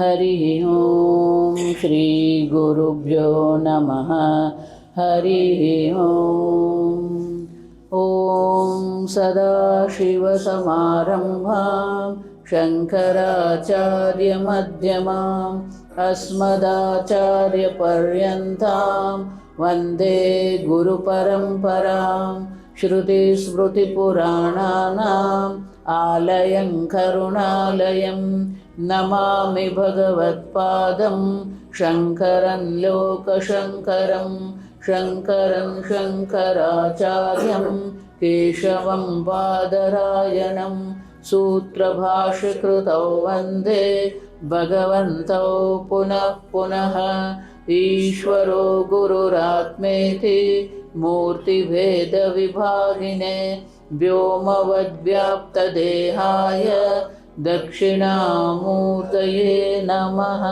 हरि ओम। श्री गुरुभ्यो नमः। हरि ओम। ओम सदाशिवसमारम्भां शङ्कराचार्यमध्यमाम् अस्मदाचार्यपर्यन्तां वन्दे गुरुपरम्परां। श्रुतिस्मृतिपुराणानाम् आलयं करुणालयं नमामि भगवत्पादं शङ्करं लोकशङ्करं। शङ्करं शङ्कराचार्यं केशवं बादरायणं सूत्रभाष्यकृतौ वन्दे भगवन्तौ पुनः पुनः। ईश्वरो गुरुरात्मेति मूर्तिभेदविभागिने व्योमवद्व्याप्तदेहाय दक्षिणामूर्तये नमः।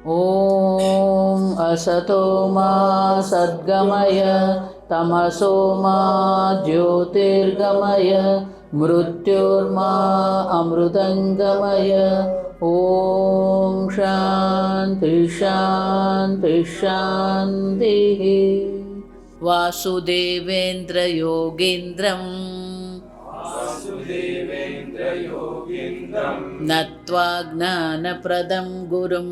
ॐ असतो मा सद्गमय तमसो मा ज्योतिर्गमय मृत्योर्मा अमृतङ्गमय। ॐ शान्ति शान्ति शान्तिः। वासुदेवेन्द्र योगीन्द्रं नत्वा ज्ञानप्रदं गुरुं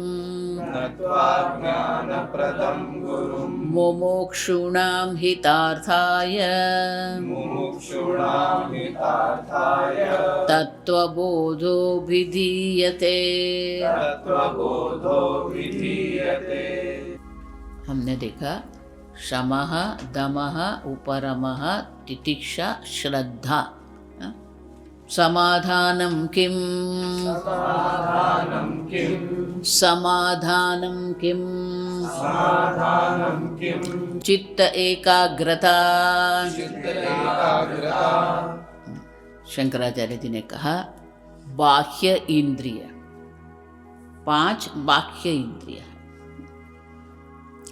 मुमुक्षूणां हितार्थाय तत्त्वबोधोऽभिधीयते। हमने देखा शमः दमः उपरमः तितिक्षा श्रद्धा। समाधानं किं समाधानं किं चित्त एकाग्रता। शंकराचार्य जी ने कहा बाह्य इंद्रिय, 5 बाह्य इंद्रिय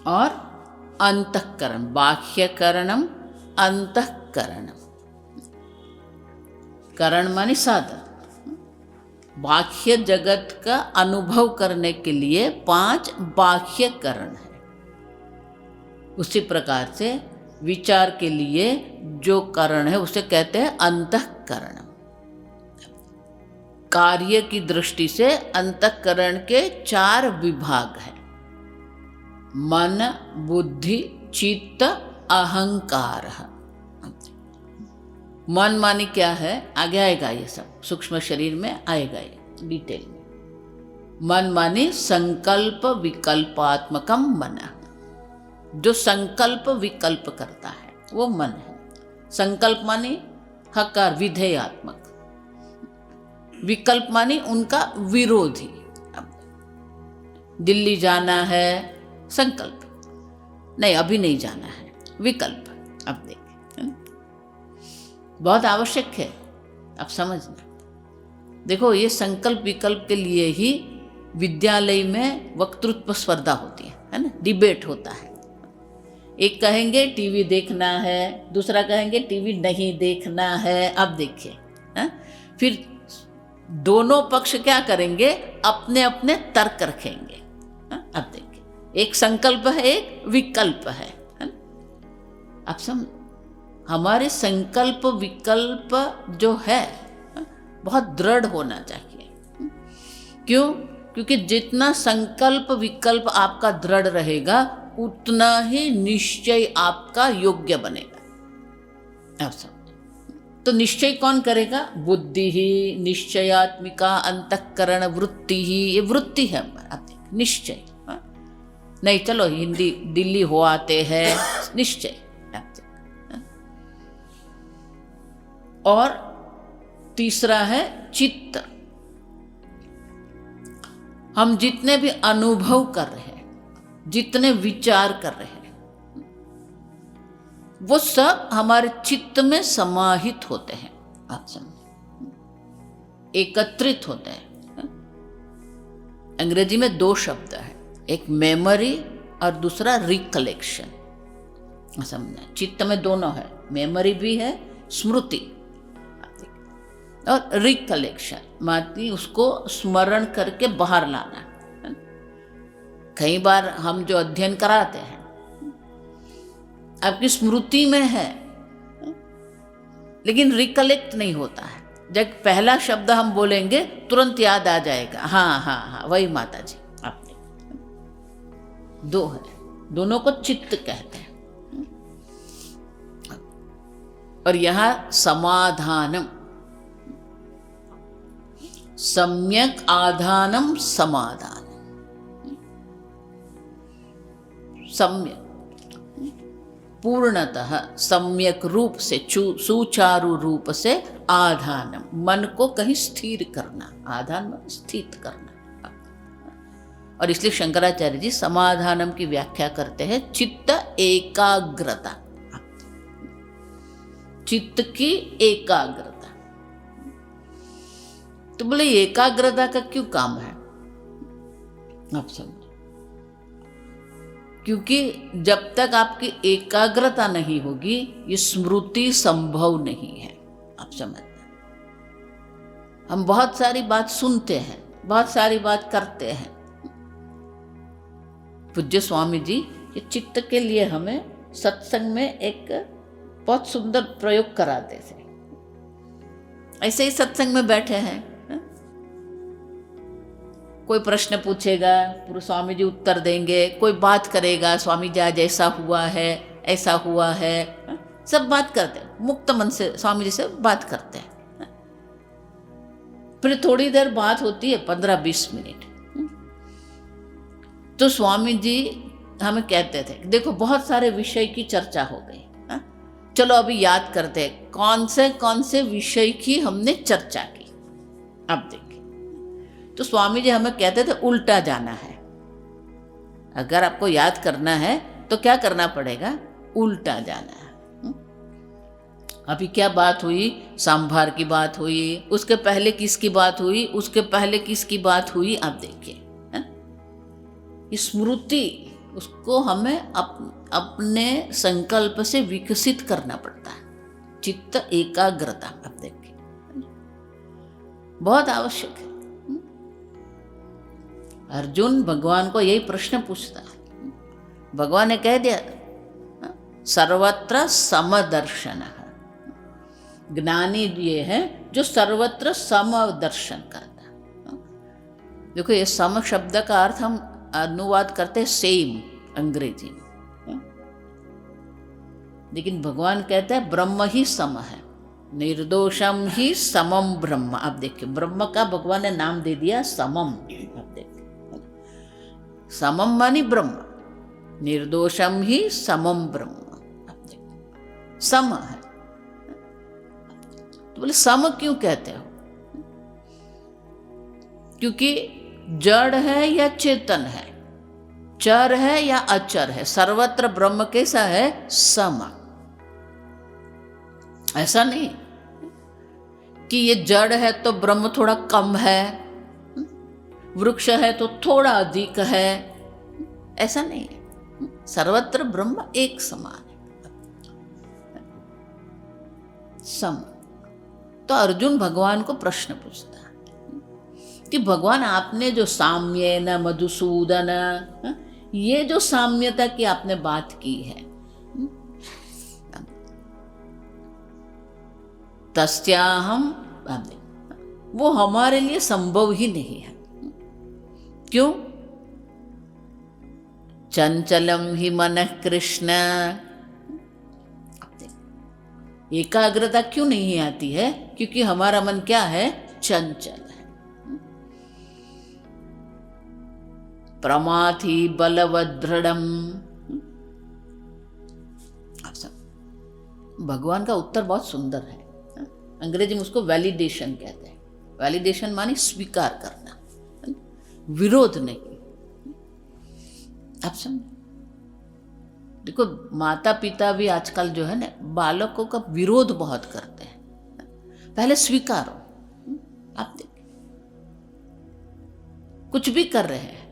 और अंतःकरण। बाह्यकरणम अंतःकरणम। करण माने साधन। बाह्य जगत का अनुभव करने के लिए 5 बाह्य करण है। उसी प्रकार से विचार के लिए जो करण है उसे कहते हैं अंतःकरण। कार्य की दृष्टि से अंतःकरण के 4 विभाग हैं। मन, बुद्धि, चित्त, अहंकार। मन मानी क्या है, आगे आएगा ये सब, सूक्ष्म शरीर में आएगा ये डिटेल में। मन मानी संकल्प विकल्पात्मकम मन। जो संकल्प विकल्प करता है वो मन है। संकल्प मानी हकार विधेयात्मक, विकल्प मानी उनका विरोधी। दिल्ली जाना है संकल्प, नहीं अभी नहीं जाना है विकल्प। अब देखिए बहुत आवश्यक है, अब समझना। देखो ये संकल्प विकल्प के लिए ही विद्यालय में वक्तृत्व स्पर्धा होती है ना, डिबेट होता है। एक कहेंगे टीवी देखना है, दूसरा कहेंगे टीवी नहीं देखना है। अब देखिए फिर दोनों पक्ष क्या करेंगे, अपने अपने तर्क रखेंगे। अब देखिए एक संकल्प है, एक विकल्प है ना? अब समझ, हमारे संकल्प विकल्प जो है बहुत दृढ़ होना चाहिए। क्यों? क्योंकि जितना संकल्प विकल्प आपका दृढ़ रहेगा उतना ही निश्चय आपका योग्य बनेगा। अब समझ, तो निश्चय कौन करेगा? बुद्धि ही, निश्चयात्मिका अंतःकरण वृत्ति ही। ये वृत्ति है हमारा निश्चय। नहीं चलो हिंदी दिल्ली हो आते हैं, निश्चय। और तीसरा है चित्त। हम जितने भी अनुभव कर रहे हैं, जितने विचार कर रहे हैं, वो सब हमारे चित्त में समाहित होते हैं। आप समझे, एकत्रित होते हैं। अंग्रेजी में 2 शब्द है, एक मेमोरी और दूसरा रिकलेक्शन। समझना, चित्त में दोनों है, मेमोरी भी है, स्मृति। और रिकलेक्शन माती उसको स्मरण करके बाहर लाना। कई बार हम जो अध्ययन कराते हैं आपकी स्मृति में है लेकिन रिकलेक्ट नहीं होता है। जब पहला शब्द हम बोलेंगे तुरंत याद आ जाएगा, हाँ हाँ हाँ वही माता जी आपने। दो है, दोनों को चित्त कहते हैं। और यहां समाधानम, सम्यक आधानम समाधान, सम्यक पूर्णतः सम्यक रूप से सुचारू रूप से आधानम, मन को कहीं स्थिर करना, आधान मन स्थित करना। और इसलिए शंकराचार्य जी समाधानम की व्याख्या करते हैं चित्त एकाग्रता, चित्त की एकाग्रता। तो बोले एकाग्रता का क्यों काम है, आप समझो। क्योंकि जब तक आपकी एकाग्रता नहीं होगी ये स्मृति संभव नहीं है। आप समझते, हम बहुत सारी बात सुनते हैं, बहुत सारी बात करते हैं। पूज्य स्वामी जी ये चित्त के लिए हमें सत्संग में एक बहुत सुंदर प्रयोग कराते थे। ऐसे ही सत्संग में बैठे हैं, कोई प्रश्न पूछेगा पूरे स्वामी जी उत्तर देंगे, कोई बात करेगा स्वामी जी आज ऐसा हुआ है ऐसा हुआ है, सब बात करते हैं, मुक्त मन से स्वामी जी से बात करते हैं। फिर थोड़ी देर बात होती है 15-20 मिनट, तो स्वामी जी हमें कहते थे देखो बहुत सारे विषय की चर्चा हो गई, चलो अभी याद करते हैं कौन से विषय की हमने चर्चा की। अब देखिए, तो स्वामी जी हमें कहते थे उल्टा जाना है। अगर आपको याद करना है तो क्या करना पड़ेगा, उल्टा जाना है। अभी क्या बात हुई, सांभार की बात हुई, उसके पहले किसकी बात हुई, उसके पहले किसकी बात हुई, आप देखिए। स्मृति उसको हमें अपने संकल्प से विकसित करना पड़ता है। चित्त एकाग्रता आप देखिए बहुत आवश्यक है। अर्जुन भगवान को यही प्रश्न पूछता है, भगवान ने कह दिया सर्वत्र समदर्शन, ज्ञानी ये है जो सर्वत्र समदर्शन करता है। देखो ये सम शब्द का अर्थ हम अनुवाद करते हैं सेम अंग्रेजी में, लेकिन भगवान कहते हैं ब्रह्म ही सम है, निर्दोषम ही समम ब्रह्म। आप देखिए ब्रह्म का भगवान ने नाम दे दिया समम। आप देखिए समम मानी ब्रह्म, निर्दोषम ही समम ब्रह्म। आप देखिए सम है, तो बोले सम क्यों कहते हो, क्योंकि जड़ है या चेतन है, चर है या अचर है, सर्वत्र ब्रह्म कैसा है, सम। ऐसा नहीं कि ये जड़ है तो ब्रह्म थोड़ा कम है, वृक्ष है तो थोड़ा अधिक है, ऐसा नहीं है। सर्वत्र ब्रह्म एक समान है, सम। तो अर्जुन भगवान को प्रश्न पूछता है कि भगवान आपने जो साम्य न मधुसूदन, ये जो साम्यता की आपने बात की है, तस्याहम, वो हमारे लिए संभव ही नहीं है। क्यों, चंचलम ही मनः कृष्ण, एकाग्रता क्यों नहीं आती है, क्योंकि हमारा मन क्या है, चंचल है। प्रमाथि बलवदृढ़म। भगवान का उत्तर बहुत सुंदर है, अंग्रेजी में उसको वैलिडेशन कहते हैं। वैलिडेशन माने स्वीकार करना, विरोध नहीं। आप समझ, देखो माता पिता भी आजकल जो है ना बालकों का विरोध बहुत करते हैं। पहले स्वीकारो, आप देखिए कुछ भी कर रहे हैं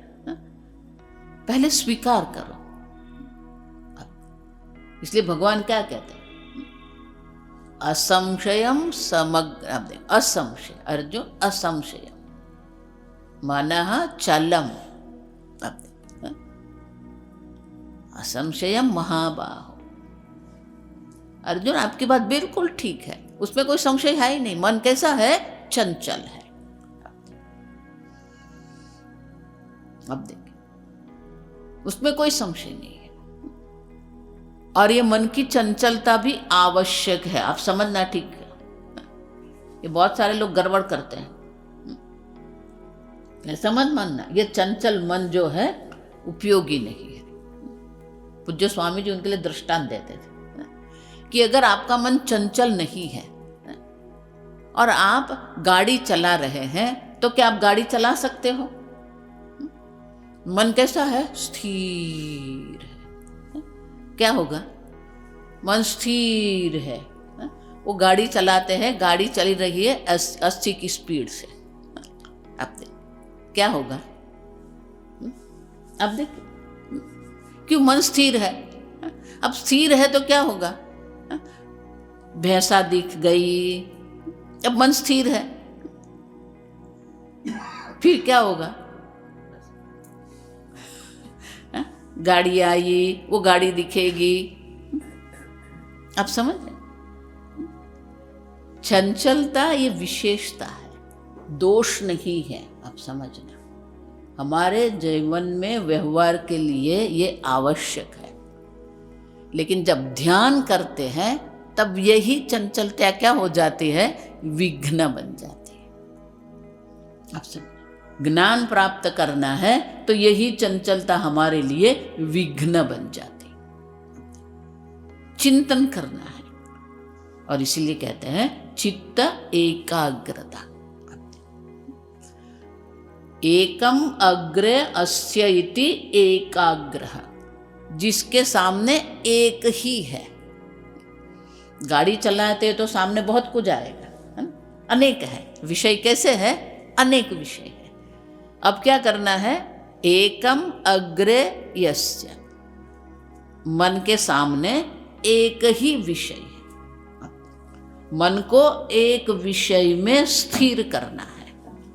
पहले स्वीकार करो। इसलिए भगवान क्या कहते हैं, असंशयम समग्र, असंशय अर्जुन, असंशयम मनः चलम, असंशयम महाबाहो। अर्जुन आपकी बात बिल्कुल ठीक है, उसमें कोई संशय है ही नहीं। मन कैसा है? चंचल है। अब देखिए, उसमें कोई संशय नहीं है। और ये मन की चंचलता भी आवश्यक है, आप समझना ठीक है। ये बहुत सारे लोग गड़बड़ करते हैं, ऐसा मत मानना। ये चंचल मन जो है उपयोगी नहीं है। पूज्य स्वामी जी उनके लिए दृष्टांत देते थे कि अगर आपका मन चंचल नहीं है और आप गाड़ी चला रहे हैं, तो क्या आप गाड़ी चला सकते हो? मन कैसा है? स्थिर है। क्या होगा? मन स्थिर है। वो गाड़ी चलाते हैं, गाड़ी चली रही है 80 की स्पीड से। अब देखिए क्या होगा? अब देखिए, क्यों? मन स्थिर है। अब स्थिर है तो क्या होगा? भैंसा दिख गई, अब मन स्थिर है, फिर क्या होगा? गाड़ी आई, वो गाड़ी दिखेगी। आप समझ रहे? चंचलता ये विशेषता है, दोष नहीं है। आप समझना, हमारे जीवन में व्यवहार के लिए ये आवश्यक है। लेकिन जब ध्यान करते हैं तब यही चंचलता क्या हो जाती है? विघ्न बन जाती है। आप समझ, ज्ञान प्राप्त करना है तो यही चंचलता हमारे लिए विघ्न बन जाती है। चिंतन करना है, और इसीलिए कहते हैं चित्त एकाग्रता। एकम अग्रे अस्य इति एकाग्रह, जिसके सामने एक ही है। गाड़ी चलाते तो सामने बहुत कुछ आएगा, है ना? अनेक है विषय। कैसे है? अनेक विषय है। अब क्या करना है? एकम अग्रे यस्य, मन के सामने एक ही विषय है। मन को एक विषय में स्थिर करना है।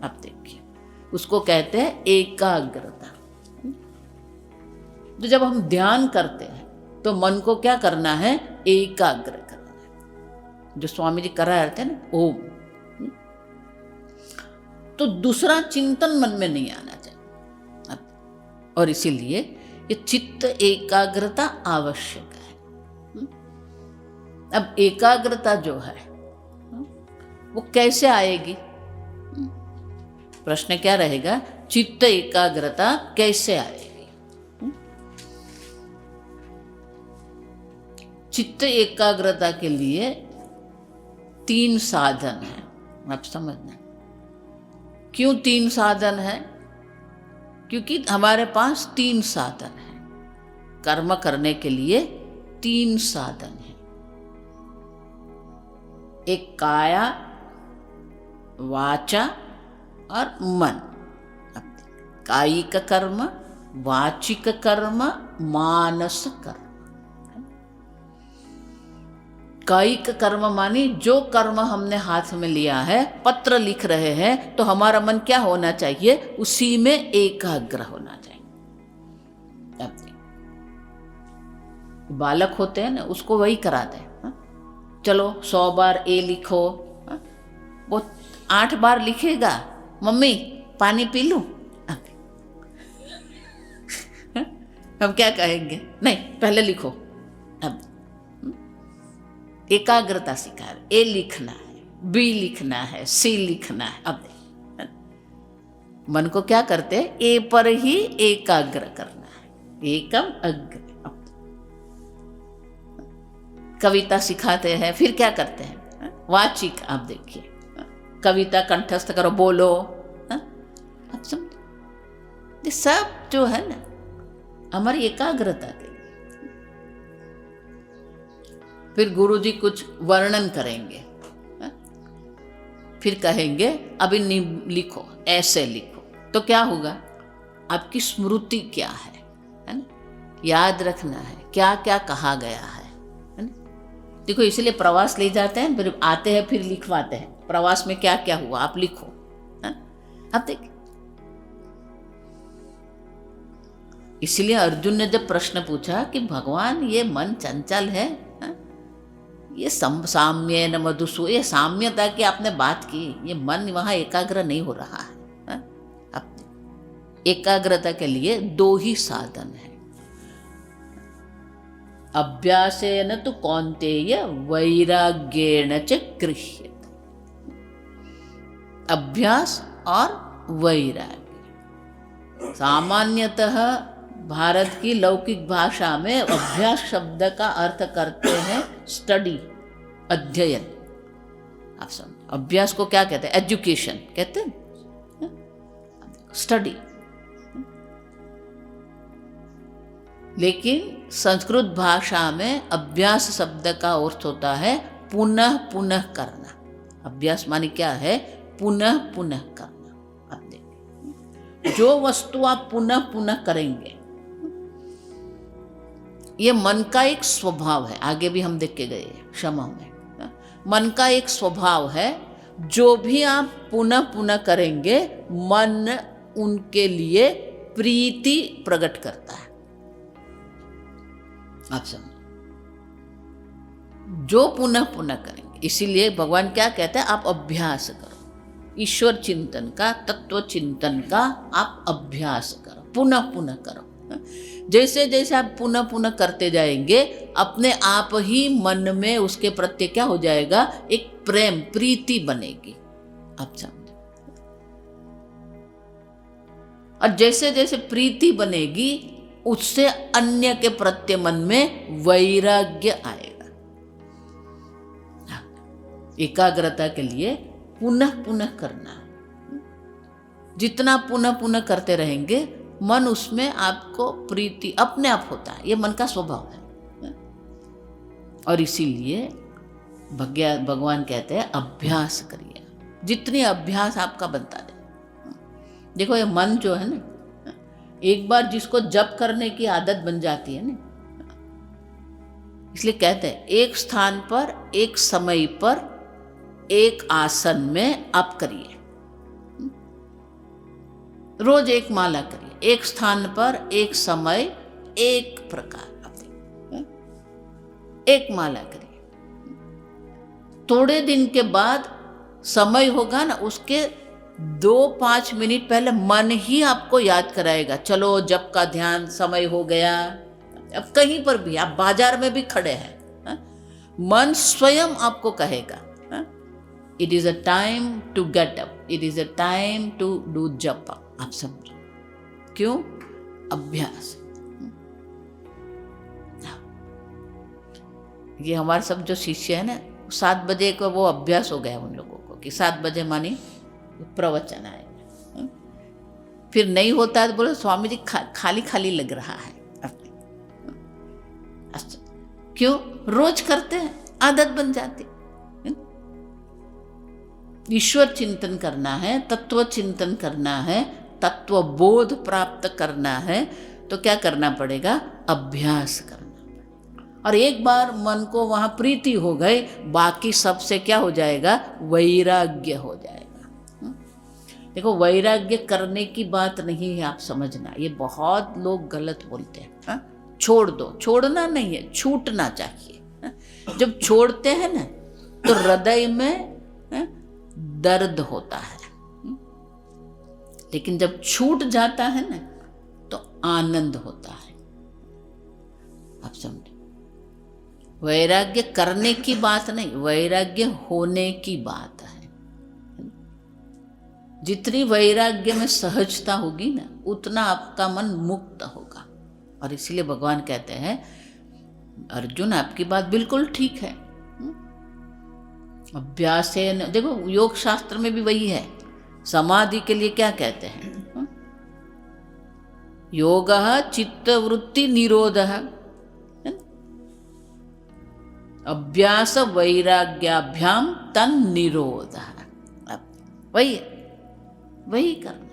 अब देखिए, उसको कहते हैं एकाग्रता। तो जब हम ध्यान करते हैं तो मन को क्या करना है? एकाग्र करना है। जो स्वामी जी करा रहे थे ना, ओम, तो दूसरा चिंतन मन में नहीं आना चाहिए। और इसीलिए ये चित्त एकाग्रता आवश्यक है। अब एकाग्रता जो है वो कैसे आएगी? प्रश्न क्या रहेगा? चित्त एकाग्रता कैसे आएगी? चित्त एकाग्रता के लिए 3 साधन है। आप समझना, क्यों 3 साधन है? क्योंकि हमारे पास 3 साधन है। कर्म करने के लिए 3 साधन है। एक काया, वाचा और मन। कायिक कर्म, वाचिक कर्म, मानस कर्म। कायिक कर्म मानी जो कर्म हमने हाथ में लिया है, पत्र लिख रहे हैं, तो हमारा मन क्या होना चाहिए? उसी में एकाग्र होना चाहिए। बालक होते हैं ना, उसको वही कराते हैं। चलो 100 बार ए लिखो, वो 8 बार लिखेगा, मम्मी पानी पी लूं? हम क्या कहेंगे? नहीं, पहले लिखो। अब एकाग्रता सिखा रहे। ए लिखना है, बी लिखना है, सी लिखना है। अब मन को क्या करते हैं? ए पर ही एकाग्र करना है। एकम अग्र। कविता सिखाते हैं, फिर क्या करते हैं? वाचिक। आप देखिए, कविता कंठस्थ करो, बोलो। आप समझ, ये सब जो है ना हमारी एकाग्रता के। फिर गुरुजी कुछ वर्णन करेंगे, फिर कहेंगे अभी लिखो, ऐसे लिखो। तो क्या होगा? आपकी स्मृति क्या है ना? याद रखना है क्या क्या कहा गया है ना? देखो इसलिए प्रवास ले जाते हैं, फिर आते हैं, फिर लिखवाते हैं प्रवास में क्या क्या हुआ आप लिखो। अब देखिए, इसलिए अर्जुन ने जब प्रश्न पूछा कि भगवान ये मन चंचल है, ये साम्य न मधुसू, ये साम्यता की आपने बात की, ये मन वहां एकाग्र नहीं हो रहा है। अब एकाग्रता के लिए 2 ही साधन है, अभ्यासेन तु कौन्तेय वैराग्येण च गृह्यते। अभ्यास और वैराग्य। सामान्यतः भारत की लौकिक भाषा में अभ्यास शब्द का अर्थ करते हैं स्टडी, अध्ययन। आप समझ, अभ्यास को क्या कहते हैं? एजुकेशन कहते हैं, स्टडी। लेकिन संस्कृत भाषा में अभ्यास शब्द का अर्थ होता है पुनः पुनः करना। अभ्यास माने क्या है? पुनः पुनः करना। आप देखिए, जो वस्तु आप पुनः पुनः करेंगे, ये मन का एक स्वभाव है। आगे भी हम देख के गए क्षमा में, मन का एक स्वभाव है, जो भी आप पुनः पुनः करेंगे मन उनके लिए प्रीति प्रकट करता है। आप समझ, जो पुनः पुनः करेंगे। इसीलिए भगवान क्या कहते हैं? आप अभ्यास करो, ईश्वर चिंतन का, तत्व चिंतन का आप अभ्यास करो, पुनः पुनः करो। जैसे जैसे आप पुनः पुनः करते जाएंगे, अपने आप ही मन में उसके प्रति क्या हो जाएगा? एक प्रेम, प्रीति बनेगी। आप समझे? और जैसे जैसे प्रीति बनेगी, उससे अन्य के प्रति मन में वैराग्य आएगा। एकाग्रता के लिए पुनः पुनः करना, जितना पुनः पुनः करते रहेंगे मन उसमें आपको प्रीति अपने आप होता है। ये मन का स्वभाव है। और इसीलिए भगवान कहते हैं अभ्यास करिए, जितनी अभ्यास आपका बनता रहे। देखो ये मन जो है ना, एक बार जिसको जप करने की आदत बन जाती है ना, इसलिए कहते हैं एक स्थान पर, एक समय पर, एक आसन में आप करिए। रोज एक माला करिए, एक स्थान पर, एक समय, एक प्रकार। आप देखिए, एक माला करिए। थोड़े दिन के बाद समय होगा ना, उसके 2-5 मिनट पहले मन ही आपको याद कराएगा, चलो जप का ध्यान, समय हो गया। अब कहीं पर भी, आप बाजार में भी खड़े हैं, मन स्वयं आपको कहेगा, it is a time to get up, it is a time to do jap. आप समझो क्यों? अभ्यास। ये हमारे सब जो शिष्य है ना, 7 बजे को वो अभ्यास हो गया उन लोगों को कि 7 बजे मानी प्रवचन आएगा। फिर नहीं होता है तो बोले स्वामी जी खाली खाली लग रहा है। अच्छा, क्यों? रोज करते हैं, आदत बन जाती। ईश्वर चिंतन करना है, तत्व चिंतन करना है, तत्व बोध प्राप्त करना है, तो क्या करना पड़ेगा? अभ्यास करना पड़ेगा। और एक बार मन को वहां प्रीति हो गई, बाकी सबसे क्या हो जाएगा? वैराग्य हो जाएगा। देखो, वैराग्य करने की बात नहीं है, आप समझना। ये बहुत लोग गलत बोलते हैं। छोड़ दो, छोड़ना नहीं है, छूटना चाहिए। जब छोड़ते हैं ना, तो हृदय में दर्द होता है, लेकिन जब छूट जाता है ना, तो आनंद होता है। आप समझे? वैराग्य करने की बात नहीं, वैराग्य होने की बात है। जितनी वैराग्य में सहजता होगी ना, उतना आपका मन मुक्त होगा। और इसलिए भगवान कहते हैं, अर्जुन आपकी बात बिल्कुल ठीक है। अभ्यास है, देखो योग शास्त्र में भी वही है। समाधि के लिए क्या कहते हैं? योगः चित्तवृत्ति निरोधः, अभ्यास वैराग्याभ्याम तन निरोधः। वही करना है,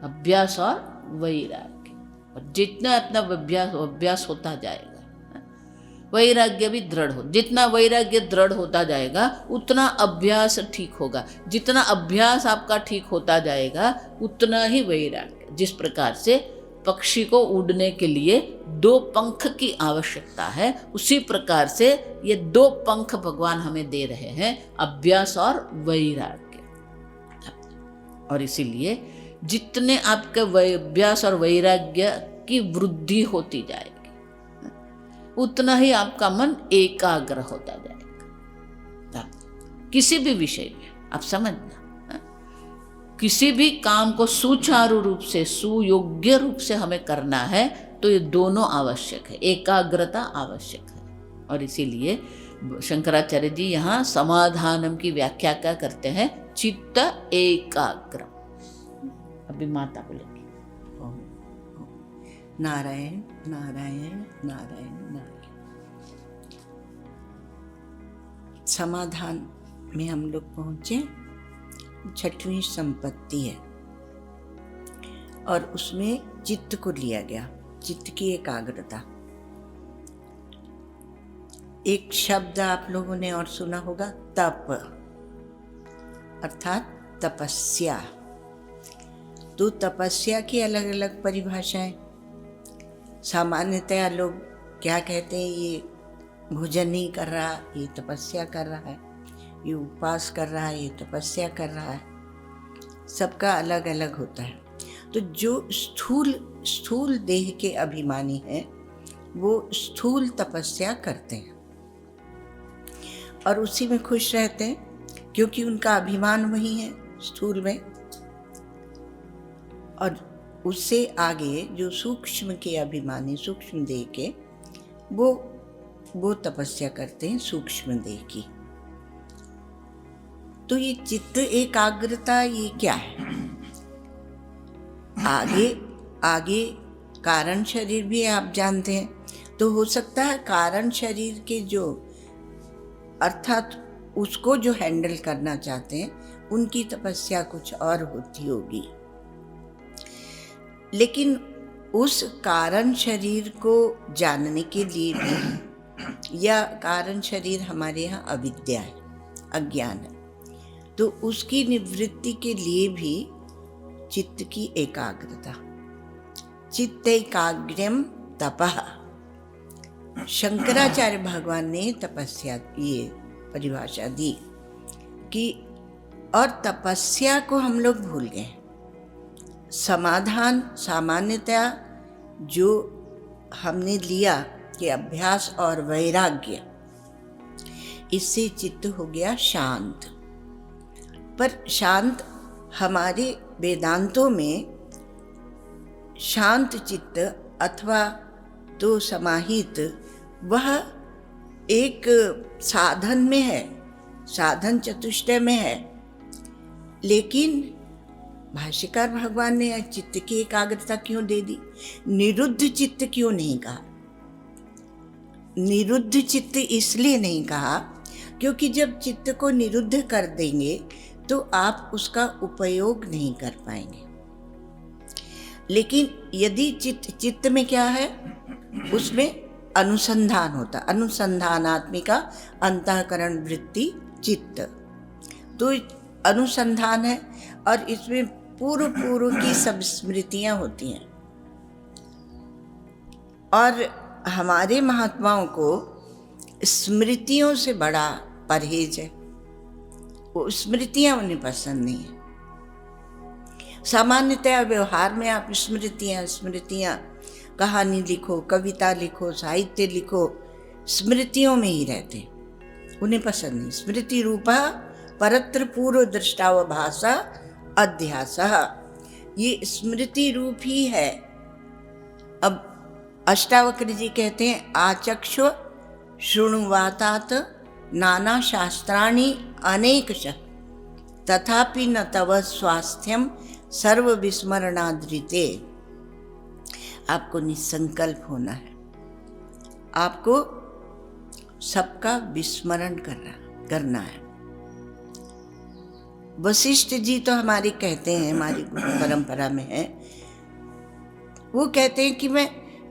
अभ्यास और वैराग्य। और जितना अपना अभ्यास होता जाएगा, वैराग्य भी दृढ़ हो। जितना वैराग्य दृढ़ होता जाएगा उतना अभ्यास ठीक होगा, जितना अभ्यास आपका ठीक होता जाएगा उतना ही वैराग्य। जिस प्रकार से पक्षी को उड़ने के लिए 2 पंख की आवश्यकता है, उसी प्रकार से ये 2 पंख भगवान हमें दे रहे हैं, अभ्यास और वैराग्य। और इसीलिए जितने आपके अभ्यास और वैराग्य की वृद्धि होती जाएगी उतना ही आपका मन एकाग्र होता जाएगा किसी भी विषय में। आप समझना, किसी भी काम को सुचारू रूप से, सुयोग्य रूप से हमें करना है तो ये दोनों आवश्यक है, एकाग्रता आवश्यक है। और इसीलिए शंकराचार्य जी यहाँ समाधानम की व्याख्या क्या करते हैं? चित्त एकाग्र। अभी माता बोलेंगे। नारायण नारायण नारायण नारायण। समाधान में हम लोग पहुंचे। 6वीं संपत्ति है और उसमें चित्त को लिया गया, चित्त की एकाग्रता। एक शब्द आप लोगों ने और सुना होगा, तप, अर्थात तपस्या। तो तपस्या की अलग अलग परिभाषाएं। सामान्यतया लोग क्या कहते हैं, ये भोजन नहीं कर रहा, ये तपस्या कर रहा है, ये उपवास कर रहा है, ये तपस्या कर रहा है। सबका अलग अलग होता है। तो जो स्थूल देह के अभिमानी हैं वो स्थूल तपस्या करते हैं और उसी में खुश रहते हैं क्योंकि उनका अभिमान वही है, स्थूल में। और उससे आगे जो सूक्ष्म के अभिमानी, सूक्ष्म देह के, वो तपस्या करते हैं सूक्ष्म देह की। तो ये चित्त एकाग्रता ये क्या है? आगे कारण शरीर भी आप जानते हैं। तो हो सकता है कारण शरीर के जो, अर्थात उसको जो हैंडल करना चाहते हैं, उनकी तपस्या कुछ और होती होगी। लेकिन उस कारण शरीर को जानने के लिए भी, या कारण शरीर हमारे यहाँ अविद्या है, अज्ञान है, तो उसकी निवृत्ति के लिए भी चित्त की एकाग्रता। चित्त एकाग्र्यम तपः। शंकराचार्य भगवान ने तपस्या ये परिभाषा दी कि, और तपस्या को हम लोग भूल गए। समाधान सामान्यतया जो हमने लिया कि अभ्यास और वैराग्य, इससे चित्त हो गया शांत। पर शांत हमारे वेदांतों में शांत चित्त अथवा तो समाहित, वह एक साधन में है, साधन चतुष्टय में है। लेकिन भाष्यकार भगवान ने चित्त की एकाग्रता क्यों दे दी? निरुद्ध चित्त क्यों नहीं कहा? निरुद्ध चित्त इसलिए नहीं कहा क्योंकि जब चित्त को निरुद्ध कर देंगे तो आप उसका उपयोग नहीं कर पाएंगे। लेकिन यदि चित्त में क्या है, उसमें अनुसंधान होता, अनुसंधानात्मिका अंतःकरण वृत्ति चित्त, तो अनुसंधान है और इसमें पूर्व की सब स्मृतियां होती हैं। और हमारे महात्माओं को स्मृतियों से बड़ा परहेज है, वो स्मृतियां उन्हें पसंद नहीं है। सामान्यतया व्यवहार में आप स्मृतियां, कहानी लिखो, कविता लिखो, साहित्य लिखो, स्मृतियों में ही रहते, उन्हें पसंद नहीं। स्मृति रूपा परत्र पूर्व दृष्टाव भाषा अध्यासः, ये स्मृति रूप ही है। अब अष्टावक्र जी कहते हैं, आचक्षु शृणुवातात नाना शास्त्राणि अनेकशः तथापि न तव स्वास्थ्यम सर्व विस्मरणादृते। आपको निसंकल्प होना है, आपको सबका विस्मरण करना है। वशिष्ठ जी तो हमारे कहते हैं, हमारी परंपरा में है, वो कहते हैं कि मैं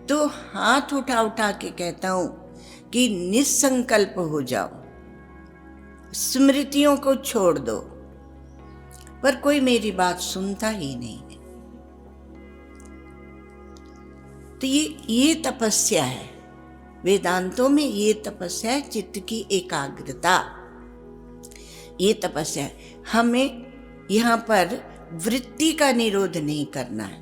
तो हाथ उठा के कहता हूँ कि निसंकल्प हो जाओ, स्मृतियों को छोड़ दो, पर कोई मेरी बात सुनता ही नहीं है। तो ये तपस्या है, वेदांतों में ये तपस्या है, चित्त की एकाग्रता, ये तपस्या है। हमें यहाँ पर वृत्ति का निरोध नहीं करना है,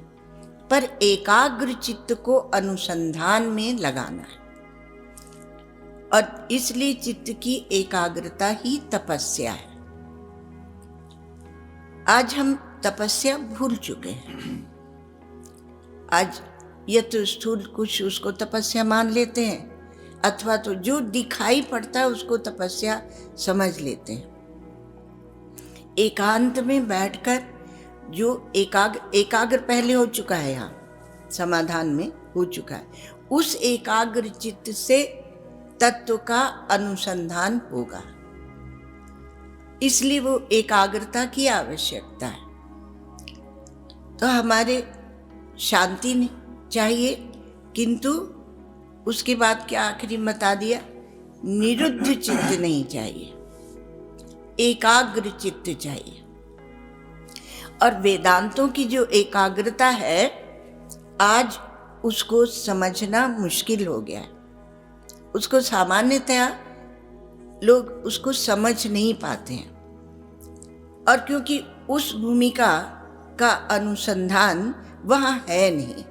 पर एकाग्र चित्त को अनुसंधान में लगाना है, और इसलिए चित्त की एकाग्रता ही तपस्या है। आज हम तपस्या भूल चुके हैं। आज ये तो स्थूल कुछ उसको तपस्या मान लेते हैं, अथवा तो जो दिखाई पड़ता है उसको तपस्या समझ लेते हैं। एकांत में बैठकर जो एकाग्र पहले हो चुका है, यहाँ समाधान में हो चुका है, उस एकाग्र चित्त से तत्व का अनुसंधान होगा। इसलिए वो एकाग्रता की आवश्यकता है। तो हमारे शांति चाहिए, किंतु उसके बाद क्या आखिरी में बता दिया, निरुद्ध चित्त नहीं चाहिए, एकाग्र चित्त चाहिए। और वेदांतों की जो एकाग्रता है, आज उसको समझना मुश्किल हो गया है। उसको सामान्यतया लोग उसको समझ नहीं पाते हैं, और क्योंकि उस भूमिका का अनुसंधान वहाँ है नहीं,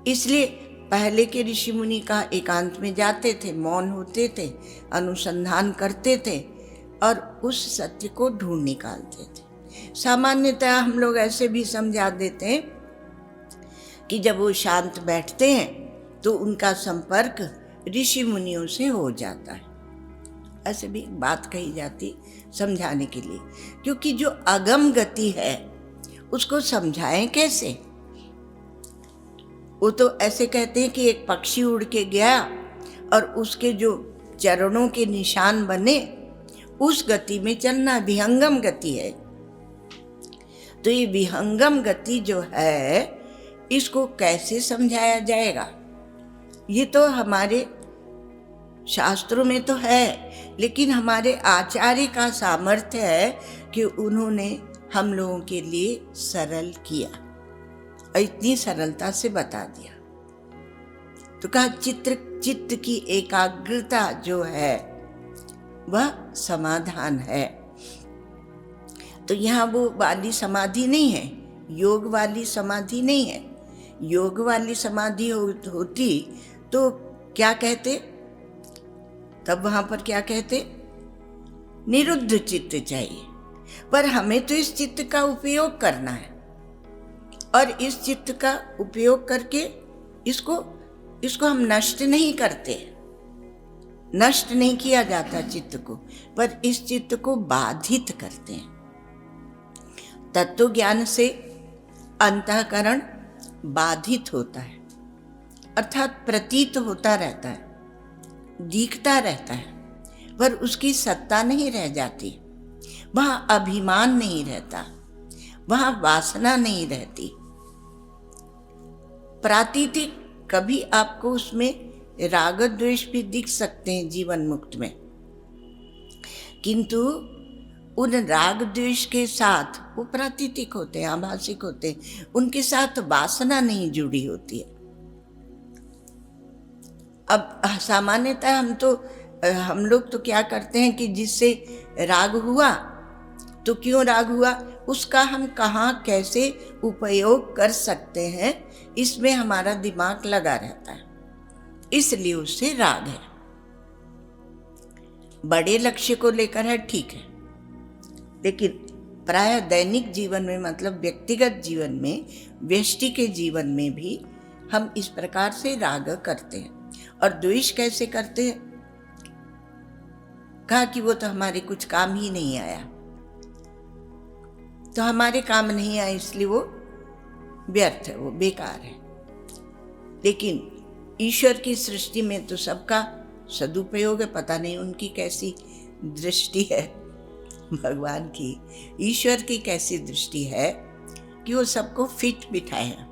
इसलिए पहले के ऋषि मुनि का एकांत में जाते थे, मौन होते थे, अनुसंधान करते थे और उस सत्य को ढूंढ निकालते थे। सामान्यतः हम लोग ऐसे भी समझा देते हैं कि जब वो शांत बैठते हैं तो उनका संपर्क ऋषि मुनियों से हो जाता है। ऐसे भी बात कही जाती समझाने के लिए, क्योंकि जो अगम गति है उसको समझाएं कैसे। वो तो ऐसे कहते हैं कि एक पक्षी उड़ के गया और उसके जो चरणों के निशान बने, उस गति में चलना विहंगम गति है। तो ये विहंगम गति जो है, इसको कैसे समझाया जाएगा? ये तो हमारे शास्त्रों में तो है, लेकिन हमारे आचार्य का सामर्थ्य है कि उन्होंने हम लोगों के लिए सरल किया और इतनी सरलता से बता दिया। तो कहा चित्त की एकाग्रता जो है वह समाधान है। तो यहाँ वो वाली समाधि नहीं है, योग वाली समाधि नहीं है। योग वाली समाधि होती तो क्या कहते, तब वहां पर क्या कहते, निरुद्ध चित्त चाहिए। पर हमें तो इस चित्त का उपयोग करना है, और इस चित्त का उपयोग करके इसको हम नष्ट नहीं करते, नष्ट नहीं किया जाता चित्त को, पर इस चित्त को बाधित करते हैं। तत्व ज्ञान से अंतःकरण बाधित होता है, अर्थात प्रतीत होता रहता है, दिखता रहता है, पर उसकी सत्ता नहीं रह जाती, वहां अभिमान नहीं रहता, वहां वासना नहीं रहती। प्रातीतिक कभी आपको उसमें राग द्वेष भी दिख सकते हैं जीवन मुक्त में, किंतु उन राग द्वेष के साथ वो प्रातीतिक होते हैं, आभासिक होते हैं, उनके साथ वासना नहीं जुड़ी होती है। अब सामान्यतः हम लोग तो क्या करते हैं कि जिससे राग हुआ तो क्यों राग हुआ, उसका हम कहाँ कैसे उपयोग कर सकते हैं, इसमें हमारा दिमाग लगा रहता है, इसलिए उससे राग है। बड़े लक्ष्य को लेकर है, ठीक है, लेकिन प्राय दैनिक जीवन में, मतलब व्यक्तिगत जीवन में, व्यष्टि के जीवन में भी हम इस प्रकार से राग करते हैं। और द्वेष कैसे करते हैं? कहा कि वो तो हमारे कुछ काम ही नहीं आया, तो हमारे काम नहीं आया इसलिए वो व्यर्थ है, वो बेकार है। लेकिन ईश्वर की सृष्टि में तो सबका सदुपयोग है। पता नहीं उनकी कैसी दृष्टि है, भगवान की, ईश्वर की कैसी दृष्टि है कि वो सबको फिट बिठाए हैं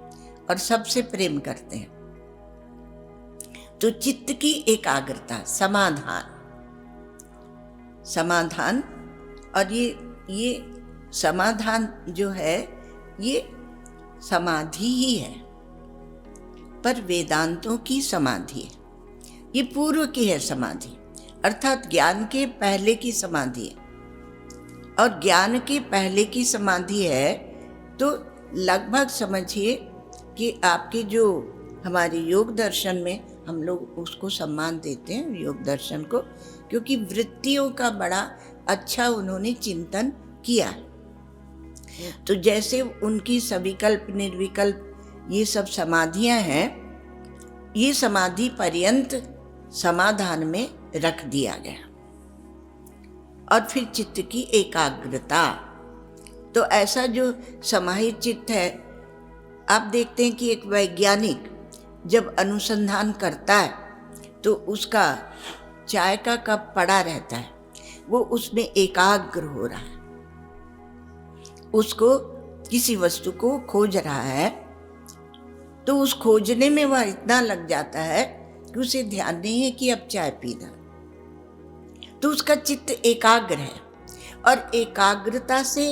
और सबसे प्रेम करते हैं। तो चित्त की एकाग्रता, समाधान, समाधान, और ये समाधान जो है ये समाधि ही है, पर वेदांतों की समाधि है। ये पूर्व की है समाधि, अर्थात ज्ञान के पहले की समाधि है। और ज्ञान के पहले की समाधि है तो लगभग समझिए कि आपके जो हमारे योग दर्शन में हम लोग उसको सम्मान देते हैं, योग दर्शन को, क्योंकि वृत्तियों का बड़ा अच्छा उन्होंने चिंतन किया। तो जैसे उनकी सविकल्प निर्विकल्प ये सब समाधियां हैं, ये समाधि पर्यंत समाधान में रख दिया गया। और फिर चित्त की एकाग्रता, तो ऐसा जो समाहित चित्त है, आप देखते हैं कि एक वैज्ञानिक जब अनुसंधान करता है तो उसका चाय का कप पड़ा रहता है, वो उसमें एकाग्र हो रहा है, उसको किसी वस्तु को खोज रहा है, तो उस खोजने में वह इतना लग जाता है कि उसे ध्यान नहीं है कि अब चाय पीना, तो उसका चित्त एकाग्र है। और एकाग्रता से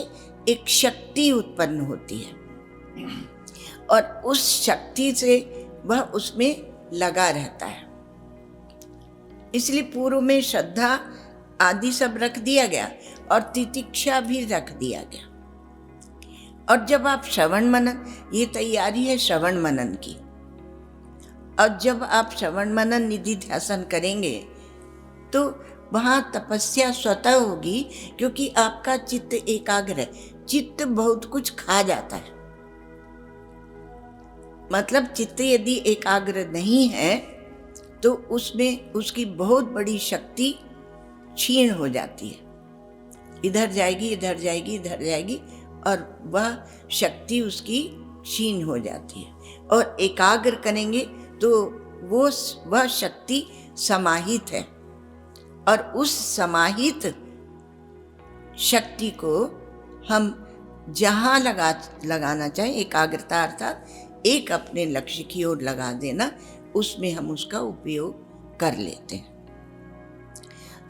एक शक्ति उत्पन्न होती है, और उस शक्ति से वह उसमें लगा रहता है। इसलिए पूर्व में श्रद्धा आदि सब रख दिया गया और तितिक्षा भी रख दिया गया। और जब आप श्रवण मनन, ये तैयारी है श्रवण मनन की, और जब आप श्रवण मनन निधि ध्यान करेंगे तो वहाँ तपस्या स्वतः होगी, क्योंकि आपका चित्त एकाग्र है। चित्त बहुत कुछ खा जाता है, मतलब चित्त यदि एकाग्र नहीं है तो उसमें उसकी बहुत बड़ी शक्ति क्षीण हो जाती है, इधर जाएगी इधर जाएगी इधर जाएगी, और वह शक्ति उसकी क्षीण हो जाती है। और एकाग्र करेंगे तो वह शक्ति समाहित है, और उस समाहित शक्ति को हम जहाँ लगाना चाहें, एकाग्रता अर्थात एक अपने लक्ष्य की ओर लगा देना, उसमें हम उसका उपयोग कर लेते हैं।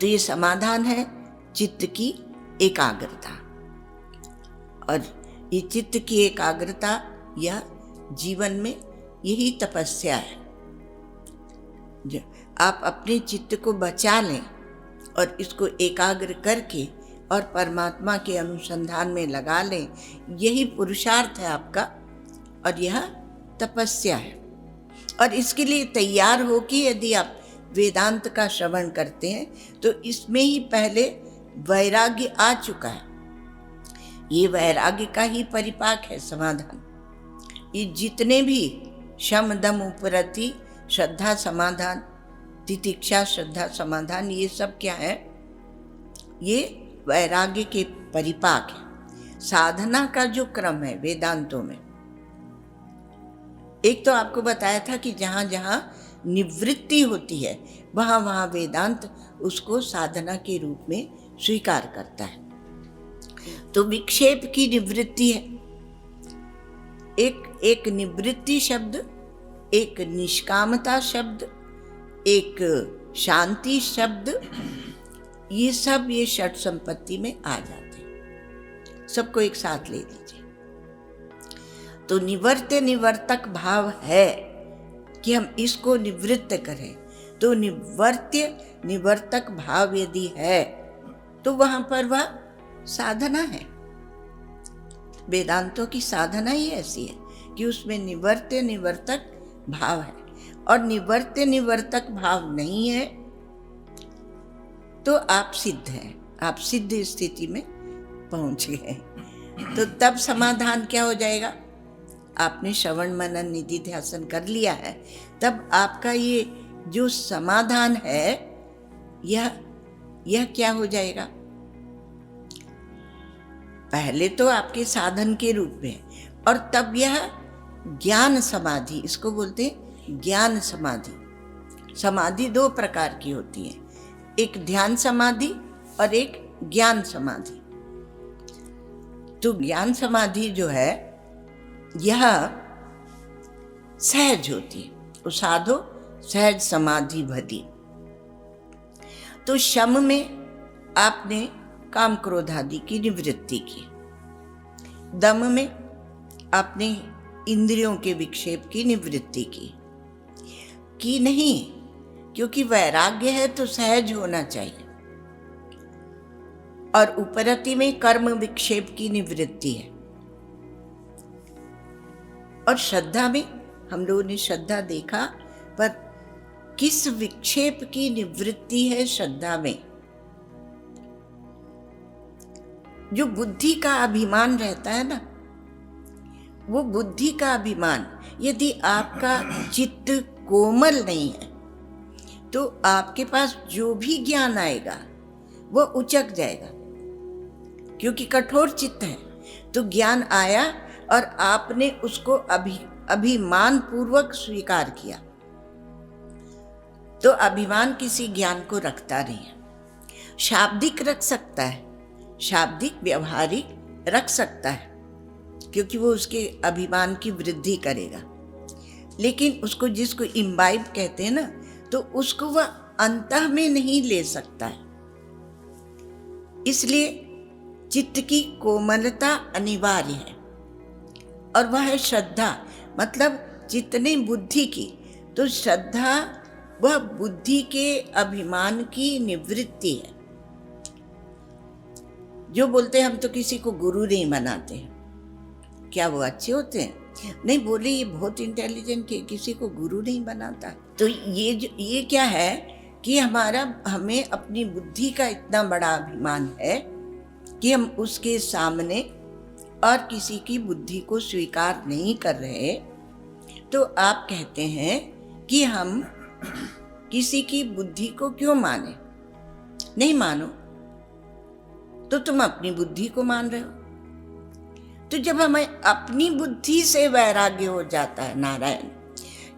तो ये समाधान है चित्त की एकाग्रता। और ये चित्त की एकाग्रता या जीवन में यही तपस्या है। जो आप अपने चित्त को बचा लें और इसको एकाग्र करके और परमात्मा के अनुसंधान में लगा लें, यही पुरुषार्थ है आपका, और यह तपस्या है। और इसके लिए तैयार हो कि यदि आप वेदांत का श्रवण करते हैं तो इसमें ही पहले वैराग्य आ चुका है। ये वैराग्य का ही परिपाक है समाधान। ये जितने भी शम दम उपरति, श्रद्धा समाधान, तितिक्षा श्रद्धा समाधान, ये सब क्या है? ये वैराग्य के परिपाक है। साधना का जो क्रम है वेदांतों में, एक तो आपको बताया था कि जहाँ जहाँ निवृत्ति होती है वहाँ वहाँ वेदांत उसको साधना के रूप में स्वीकार करता है। तो विक्षेप की निवृत्ति है, एक निवृत्ति शब्द, एक निष्कामता शब्द, एक शांति शब्द, ये सब ये षट संपत्ति में आ जाते हैं। सबको एक साथ ले लीजिए। तो निवर्त्य निवर्तक भाव है कि हम इसको निवृत्त करें। तो निवर्त्य निवर्तक भाव यदि है तो वहां पर वह साधना है। वेदांतों की साधना ही ऐसी है कि उसमें निवर्त्य निवर्तक भाव है, और निवर्त्य निवर्तक भाव नहीं है तो आप सिद्ध हैं, आप सिद्ध स्थिति में पहुंच गए। तो तब समाधान क्या हो जाएगा? आपने श्रवण मनन निधि ध्यान कर लिया है, तब आपका ये जो समाधान है यह क्या हो जाएगा? पहले तो आपके साधन के रूप में, और तब यह ज्ञान समाधि, इसको बोलते हैं ज्ञान समाधि। समाधि दो प्रकार की होती है, एक ध्यान समाधि और एक ज्ञान समाधि। तो ज्ञान समाधि जो है यह सहज होती है, तो साधो सहज समाधि भरी। तो शम में आपने काम क्रोध आदि की निवृत्ति की, दम में आपने इंद्रियों के विक्षेप की निवृत्ति की नहीं, क्योंकि वैराग्य है तो सहज होना चाहिए। और उपरति में कर्म विक्षेप की निवृत्ति है। और श्रद्धा में हम लोगों ने श्रद्धा देखा, पर किस विक्षेप की निवृत्ति है श्रद्धा में? जो बुद्धि का अभिमान रहता है ना, वो बुद्धि का अभिमान, यदि आपका चित्त कोमल नहीं है तो आपके पास जो भी ज्ञान आएगा वो उचक जाएगा, क्योंकि कठोर चित्त है। तो ज्ञान आया और आपने उसको अभिमान पूर्वक स्वीकार किया, तो अभिमान किसी ज्ञान को रखता नहीं है। शाब्दिक रख सकता है, शाब्दिक व्यवहारिक रख सकता है, क्योंकि वो उसके अभिमान की वृद्धि करेगा। लेकिन उसको, जिसको इम्बाइब कहते हैं ना, तो उसको वह अंतः में नहीं ले सकता है। इसलिए चित्त की कोमलता अनिवार्य है, और वह है श्रद्धा। मतलब जितने बुद्धि की, तो श्रद्धा वह बुद्धि के अभिमान की निवृत्ति है। जो बोलते हैं हम तो किसी को गुरु नहीं बनाते हैं, क्या वो अच्छे होते हैं? नहीं, बोले ये बहुत इंटेलिजेंट है, किसी को गुरु नहीं बनाता। तो ये क्या है कि हमें अपनी बुद्धि का इतना बड़ा अभिमान है कि हम उसके सामने और किसी की बुद्धि को स्वीकार नहीं कर रहे। तो आप कहते हैं कि हम किसी की बुद्धि को क्यों माने? नहीं मानो तो तुम अपनी बुद्धि को मान रहे हो। तो जब हमें अपनी बुद्धि से वैराग्य हो जाता है नारायण,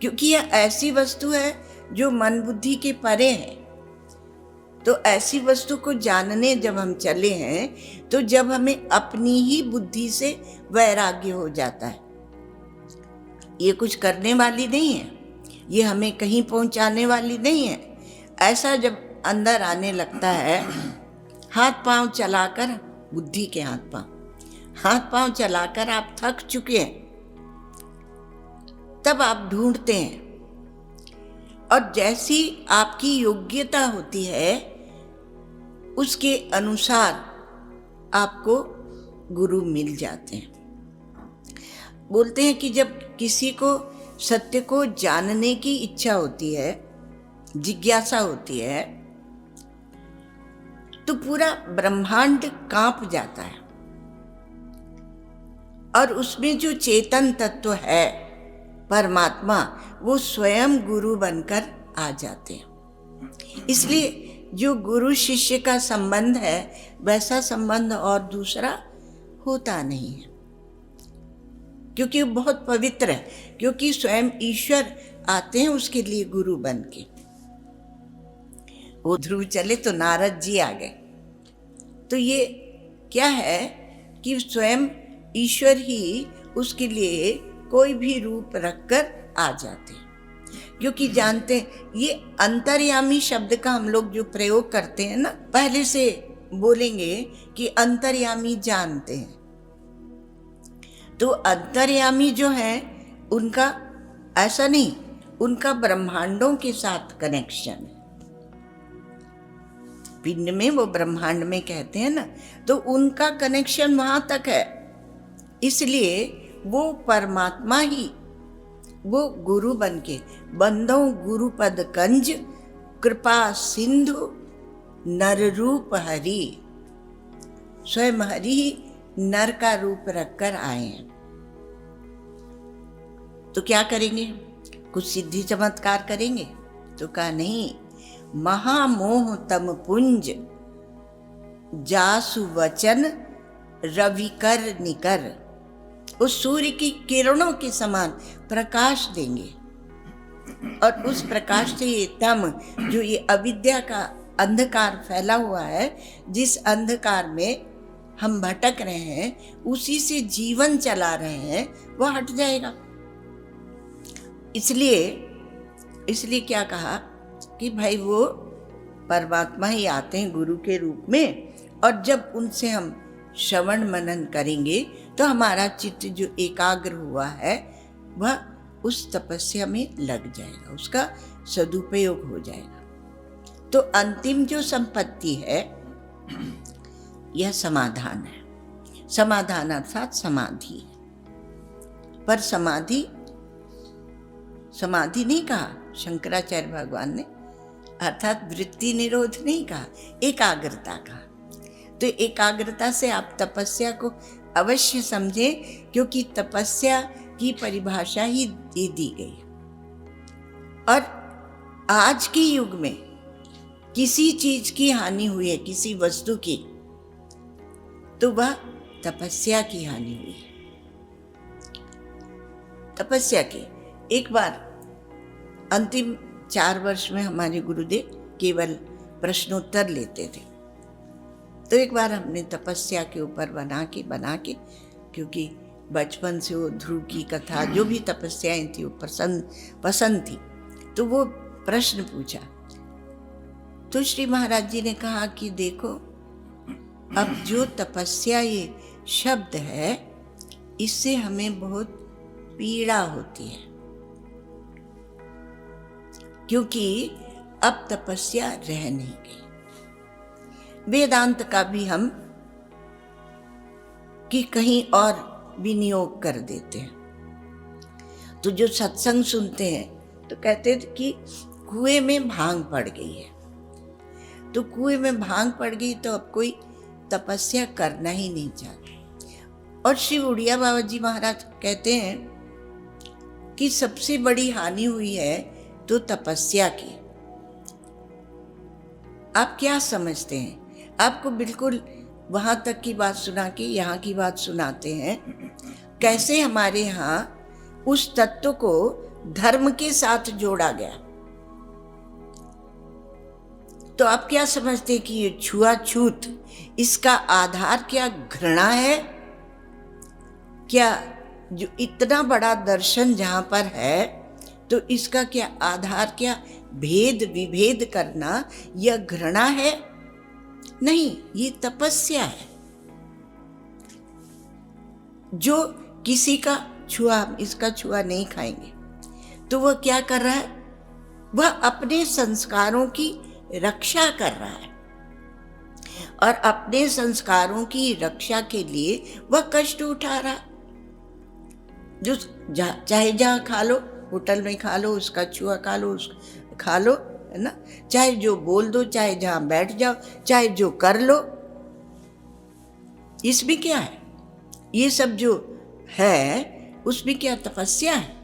क्योंकि यह ऐसी वस्तु है जो मन बुद्धि के परे है, तो ऐसी वस्तु को जानने जब हम चले हैं, तो जब हमें अपनी ही बुद्धि से वैराग्य हो जाता है, ये कुछ करने वाली नहीं है, ये हमें कहीं पहुंचाने वाली नहीं है, ऐसा जब अंदर आने लगता है, हाथ पांव चलाकर, बुद्धि के हाथ पांव चलाकर आप थक चुके हैं, तब आप ढूंढते हैं, और जैसी आपकी योग्यता होती है उसके अनुसार आपको गुरु मिल जाते हैं। बोलते हैं कि जब किसी को सत्य को जानने की इच्छा होती है, जिज्ञासा होती है, तो पूरा ब्रह्मांड कांप जाता है, और उसमें जो चेतन तत्व है परमात्मा, वो स्वयं गुरु बनकर आ जाते हैं। इसलिए जो गुरु शिष्य का संबंध है, वैसा संबंध और दूसरा होता नहीं है, क्योंकि वो बहुत पवित्र है, क्योंकि स्वयं ईश्वर आते हैं उसके लिए गुरु बन के। वो ध्रुव चले तो नारद जी आ गए। तो ये क्या है कि स्वयं ईश्वर ही उसके लिए कोई भी रूप रखकर आ जाते हैं, क्योंकि जानते हैं ये अंतर्यामी शब्द का हम लोग जो प्रयोग करते हैं ना, पहले से बोलेंगे कि अंतर्यामी जानते हैं। तो अंतर्यामी जो है उनका ऐसा नहीं, उनका ब्रह्मांडों के साथ कनेक्शन है। पिंड में वो ब्रह्मांड में कहते हैं ना, तो उनका कनेक्शन वहां तक है। इसलिए वो परमात्मा ही, वो गुरु बनके, बंदो गुरु पद कंज, कृपा सिंधु नर रूप हरि, स्वयं हरि ही नर का रूप रखकर आए हैं। तो क्या करेंगे? कुछ सिद्धि चमत्कार करेंगे? तो कहा नहीं, महामोह तम पुंज जासु वचन रविकर निकर, उस सूर्य की किरणों के समान प्रकाश देंगे, और उस प्रकाश से ये तम, जो ये अविद्या का अंधकार फैला हुआ है, जिस अंधकार में हम भटक रहे हैं, उसी से जीवन चला रहे हैं, वो हट जाएगा। इसलिए इसलिए क्या कहा कि भाई वो परमात्मा ही आते हैं गुरु के रूप में, और जब उनसे हम श्रवण मनन करेंगे तो हमारा चित्त जो एकाग्र हुआ है वह उस तपस्या में लग जाएगा, उसका सदुपयोग हो जाएगा। तो अंतिम जो संपत्ति है यह समाधान है। समाधान अर्थात समाधि है। पर समाधि नहीं कहा शंकराचार्य भगवान ने, अर्थात वृत्ति निरोध नहीं कहा, एकाग्रता कहा। तो एकाग्रता से आप तपस्या को अवश्य समझें, क्योंकि तपस्या की परिभाषा ही दी गई। और आज के युग में किसी चीज की हानि हुई है, किसी वस्तु की, तो वह तपस्या की हानि हुई है। तपस्या की एक बार अंतिम 4 वर्ष में हमारे गुरुदेव केवल प्रश्नोत्तर लेते थे। तो एक बार हमने तपस्या के ऊपर बना के, क्योंकि बचपन से वो ध्रुव की कथा जो भी तपस्याएं थी वो पसंद थी, तो वो प्रश्न पूछा। तो श्री महाराज जी ने कहा कि देखो, अब जो तपस्या ये शब्द है, इससे हमें बहुत पीड़ा होती है, क्योंकि अब तपस्या रह नहीं गई। वेदांत का भी हम कि कहीं और विनियोग कर देते हैं। तो जो सत्संग सुनते हैं तो कहते थे कि कुएं में भांग पड़ गई है, तो कुएं में भांग पड़ गई तो अब कोई तपस्या करना ही नहीं चाहता। और श्री उड़िया बाबा जी महाराज कहते हैं कि सबसे बड़ी हानि हुई है तो तपस्या की। आप क्या समझते हैं? आपको बिल्कुल वहां तक की बात सुना के यहाँ की बात सुनाते हैं। कैसे हमारे यहाँ उस तत्व को धर्म के साथ जोड़ा गया। तो आप क्या समझते हैं कि ये छुआछूत, इसका आधार क्या घृणा है? क्या जो इतना बड़ा दर्शन जहां पर है, तो इसका क्या आधार, क्या भेद विभेद करना यह घृणा है? नहीं, ये तपस्या है। जो किसी का छुआ, इसका छुआ नहीं खाएंगे, तो वह क्या कर रहा है? वह अपने संस्कारों की रक्षा कर रहा है, और अपने संस्कारों की रक्षा के लिए वह कष्ट उठा रहा। जो चाहे जहाँ खा लो, होटल में खा लो, उसका छुआ खा लो, खा लो, है ना, चाहे जो बोल दो, चाहे जहाँ बैठ जाओ, चाहे जो कर लो, इसमें क्या है? ये सब जो है उसमें क्या तपस्या है?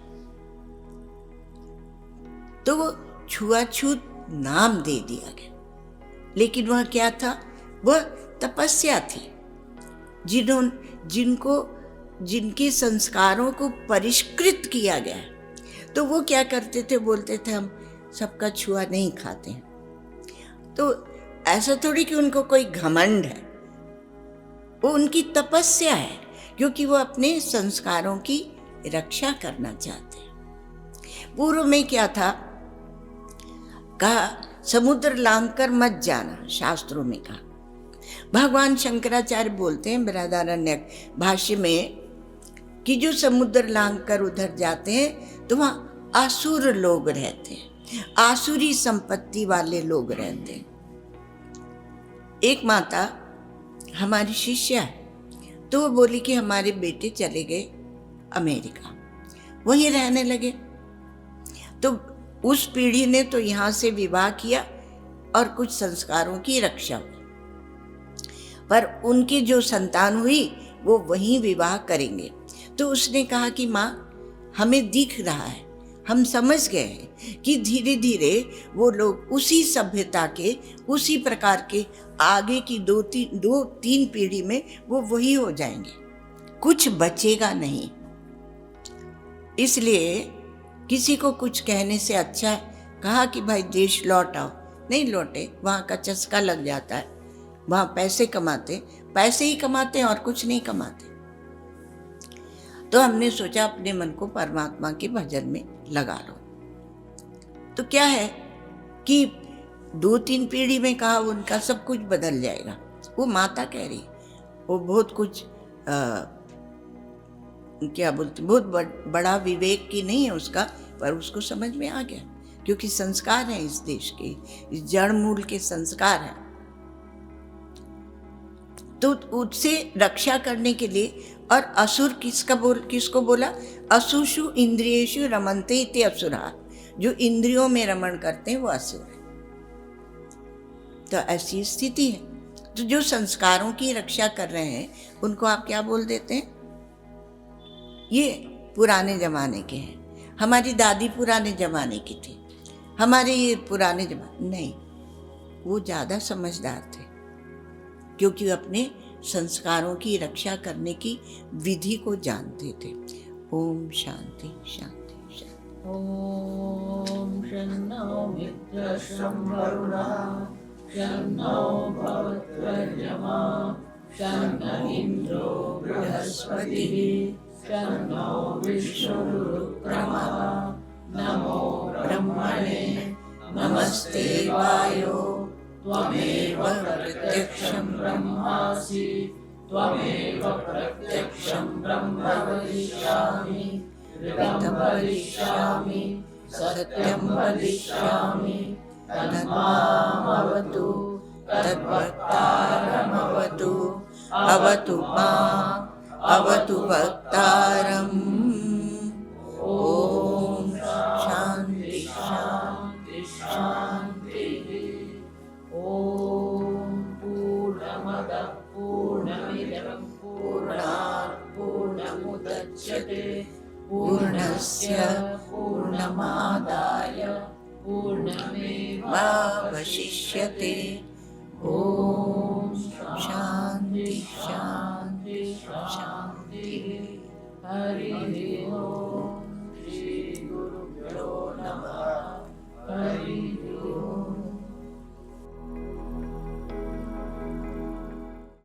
तो वो छुआछूत नाम दे दिया गया, लेकिन वह क्या था? वह तपस्या थी। जिनके संस्कारों को परिष्कृत किया गया, तो वो क्या करते थे? बोलते थे हम सबका छुआ नहीं खाते हैं। तो ऐसा थोड़ी कि उनको कोई घमंड है, वो उनकी तपस्या है, क्योंकि वो अपने संस्कारों की रक्षा करना चाहते हैं। पूर्व में क्या था? कहा समुद्र लांघकर मत जाना, शास्त्रों में कहा। भगवान शंकराचार्य बोलते हैं बृहदारण्यक भाष्य में कि जो समुद्र लांघकर उधर जाते हैं तो वहाँ आसुर लोग रहते हैं, आसुरी संपत्ति वाले लोग रहते हैं। एक माता हमारी शिष्या है, तो वो बोली कि हमारे बेटे चले गए अमेरिका, वहीं रहने लगे। तो उस पीढ़ी ने तो यहाँ से विवाह किया और कुछ संस्कारों की रक्षा हुई, पर उनकी जो संतान हुई वो वहीं विवाह करेंगे। तो उसने कहा कि माँ, हमें दिख रहा है, हम समझ गए हैं कि धीरे धीरे वो लोग उसी सभ्यता के, उसी प्रकार के आगे की दो तीन पीढ़ी में वो वही हो जाएंगे, कुछ बचेगा नहीं। इसलिए किसी को कुछ कहने से अच्छा कहा कि भाई देश लौट आओ, नहीं लौटे, वहाँ का चस्का लग जाता है। वहाँ पैसे ही कमाते हैं और कुछ नहीं कमाते। तो हमने सोचा अपने मन को परमात्मा के भजन में लगा लो। तो क्या है कि 2-3 पीढ़ी में कहा उनका सब कुछ बदल जाएगा। वो माता कह रही, वो बहुत कुछ क्या बोलते, बहुत बड़ा विवेक की नहीं है उसका, पर उसको समझ में आ गया, क्योंकि संस्कार है इस देश के, इस जड़ मूल के संस्कार हैं। तो उससे रक्षा करने के लिए, और असुर किसको बोला? असुषु इंद्रियेषु रमन्ते इति असुरा, जो इंद्रियों में रमण करते हैं वो असुर है। तो ऐसी स्थिति है। तो जो संस्कारों की रक्षा कर रहे हैं उनको आप क्या बोल देते हैं? ये पुराने जमाने के हैं, हमारी दादी पुराने जमाने की थी, हमारे ये पुराने जमाने नहीं, वो ज़्यादा समझदार थे, क्योंकि अपने संस्कारों की रक्षा करने की विधि को जानते थे। ओम शांति शांति शांति। ओम शन्नो मित्रशं वरुणः शन्नो भवत्वर्यमा शन्नो इंद्रो बृहस्पतिः शन्नो विष्णुरुक्रमः नमो ब्रह्मणे नमस्ते वायो त्वमेव प्रत्यक्षं ब्रह्मासि त्वमेव प्रत्यक्षं ब्रह्म वदिष्यामि ऋतं वदिष्यामि सत्यं वदिष्यामि तन्मामवतु तद्वक्तारमवतु अवतु माम् अवतु वक्तारम्। ओम शांति शांति शांति। ओम पूर्णमदः पूर्णमिदं पूर्णात् पूर्णमुदच्यते पूर्णस्य पूर्णमादाय पूर्णमेवावशिष्यते। ओम शांति शांति शांति।